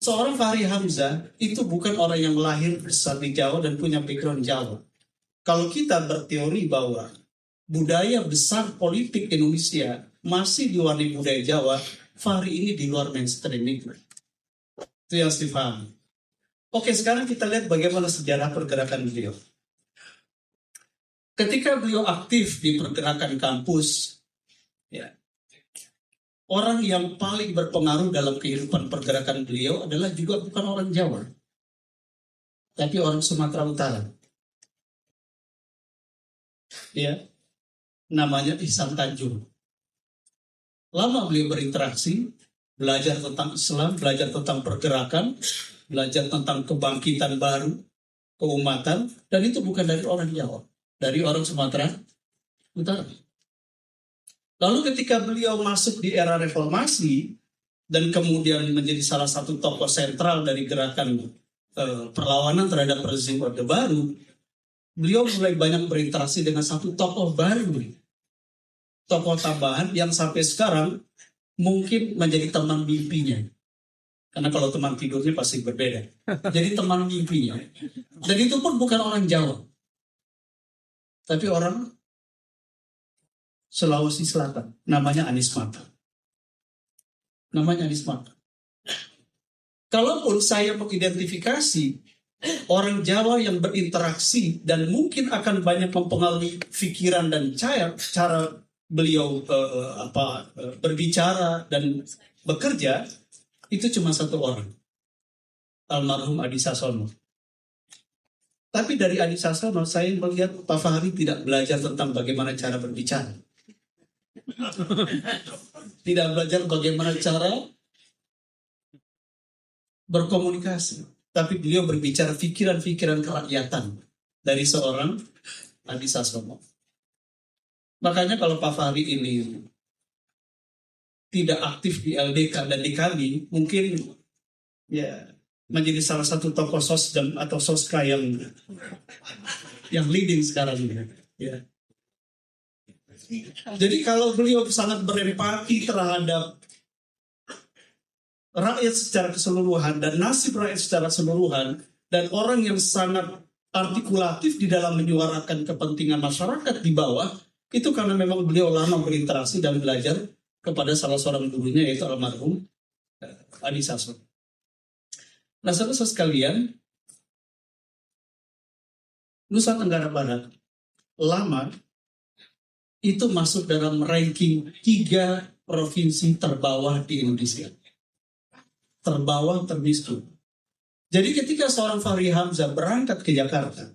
Seorang Fahri Hamzah itu bukan orang yang lahir besar di Jawa dan punya background Jawa. Kalau kita berteori bahwa budaya besar politik Indonesia masih diwarnai budaya Jawa, Fahri ini di luar mainstream itu. Itu yang harus dipahami. Oke, sekarang kita lihat bagaimana sejarah pergerakan beliau. Ketika beliau aktif di pergerakan kampus, ya, orang yang paling berpengaruh dalam kehidupan pergerakan beliau adalah juga bukan orang Jawa, tapi orang Sumatera Utara. Ya, namanya Ihsan Tanjung. Lama beliau berinteraksi, belajar tentang Islam, belajar tentang pergerakan, belajar tentang kebangkitan baru, keumatan, dan itu bukan dari orang Jawa, dari orang Sumatera Utara. Lalu ketika beliau masuk di era reformasi dan kemudian menjadi salah satu tokoh sentral dari gerakan perlawanan terhadap rezim Orde Baru, beliau mulai banyak berinteraksi dengan satu tokoh baru, tokoh tambahan yang sampai sekarang mungkin menjadi teman mimpinya. Karena kalau teman tidurnya pasti berbeda. Jadi teman mimpinya. Dan itu pun bukan orang Jawa, tapi orang Sulawesi Selatan, namanya Anies Mata. Namanya Anies Mata. Kalaupun saya mengidentifikasi orang Jawa yang berinteraksi dan mungkin akan banyak mempengaruhi pikiran dan cara beliau berbicara dan bekerja, itu cuma satu orang, almarhum Adi Sasono. Tapi dari Adi Sasono saya melihat Pak Fahri tidak belajar tentang bagaimana cara berbicara. Tidak belajar bagaimana cara berkomunikasi, tapi beliau berbicara pikiran-pikiran kerakyatan dari seorang Adi Sasono. Makanya kalau Pak Fahri ini tidak aktif di LDK dan di kami, mungkin ya menjadi salah satu tokoh sosdem atau soska yang leading sekarang ini. Ya. Jadi kalau beliau sangat berempati terhadap rakyat secara keseluruhan dan nasib rakyat secara keseluruhan, dan orang yang sangat artikulatif di dalam menyuarakan kepentingan masyarakat di bawah, itu karena memang beliau lama berinteraksi dan belajar kepada salah seorang gurunya, yaitu almarhum Adi Sasono. Nah, saudara sekalian, Nusa Tenggara Barat lama itu masuk dalam ranking 3 provinsi terbawah di Indonesia. Terbawah, termiskin. Jadi ketika seorang Fahri Hamzah berangkat ke Jakarta,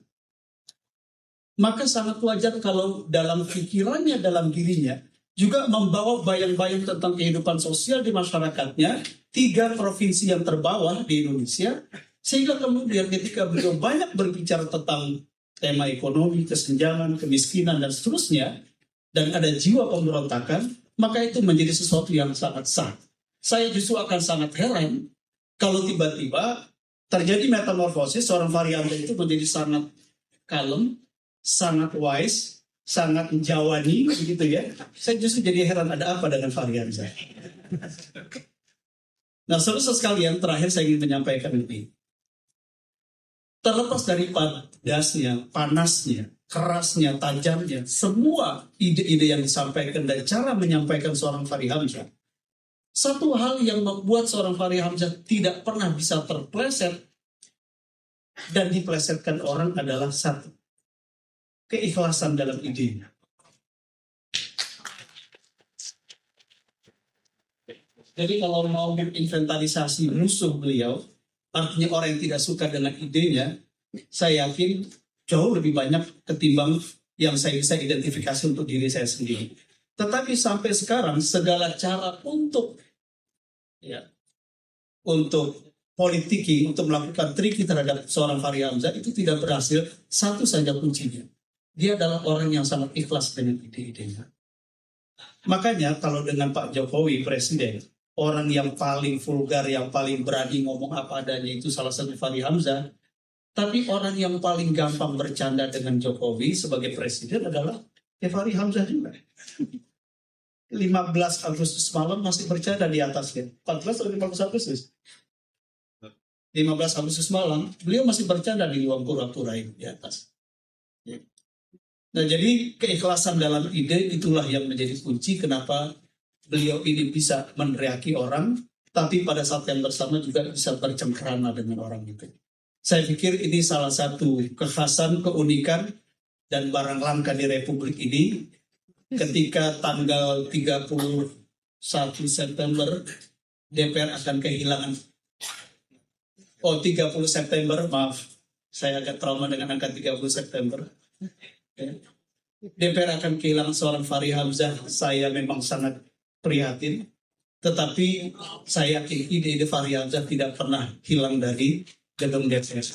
maka sangat wajar kalau dalam pikirannya, dalam dirinya, juga membawa bayang-bayang tentang kehidupan sosial di masyarakatnya, 3 provinsi yang terbawah di Indonesia, sehingga kemudian ketika beliau banyak berbicara tentang tema ekonomi, kesenjangan, kemiskinan, dan seterusnya, dan ada jiwa pemberontakan, maka itu menjadi sesuatu yang sangat sah. Saya justru akan sangat heran kalau tiba-tiba terjadi metamorfosis, seorang Fahri Hamzah itu menjadi sangat kalem, sangat wise, sangat jawani, begitu ya. Saya justru jadi heran, ada apa dengan Fahri Hamzah. Nah, saudara sekalian, terakhir saya ingin menyampaikan ini. Terlepas dari pedasnya, panasnya, kerasnya, tajamnya, semua ide-ide yang disampaikan dan cara menyampaikan seorang Fahri Hamzah, satu hal yang membuat seorang Fahri Hamzah tidak pernah bisa terpleset dan diplesetkan orang adalah satu, keikhlasan dalam idenya. Jadi kalau mau menginventarisasi musuh beliau, artinya orang yang tidak suka dengan idenya, saya yakin jauh lebih banyak ketimbang yang saya bisa identifikasi untuk diri saya sendiri. Tetapi sampai sekarang segala cara untuk politiki, untuk melakukan triki terhadap seorang Fahri Hamzah itu tidak berhasil. Satu saja kuncinya, dia adalah orang yang sangat ikhlas dengan ide-idenya. Makanya kalau dengan Pak Jokowi Presiden, orang yang paling vulgar, yang paling berani ngomong apa adanya itu salah satu Fahri Hamzah. Tapi orang yang paling gampang bercanda dengan Jokowi sebagai presiden adalah Fahri Hamzah juga. 15 Agustus malam masih bercanda di atasnya. 14 atau 15 Agustus? 15 Agustus malam, beliau masih bercanda di ruang kura-kura itu di atas. Ya. Nah, jadi keikhlasan dalam ide itulah yang menjadi kunci kenapa beliau ini bisa meneriaki orang, tapi pada saat yang bersama juga bisa bercengkrama dengan orang itu. Saya pikir ini salah satu kekhasan, keunikan, dan barang langka di Republik ini ketika tanggal 31 September DPR akan kehilangan 30 September, maaf, saya agak trauma dengan angka 30 September. DPR akan kehilangan seorang Fahri Hamzah. Saya memang sangat prihatin, tetapi saya yakin ide Fahri Hamzah tidak pernah hilang dari gedung DPR.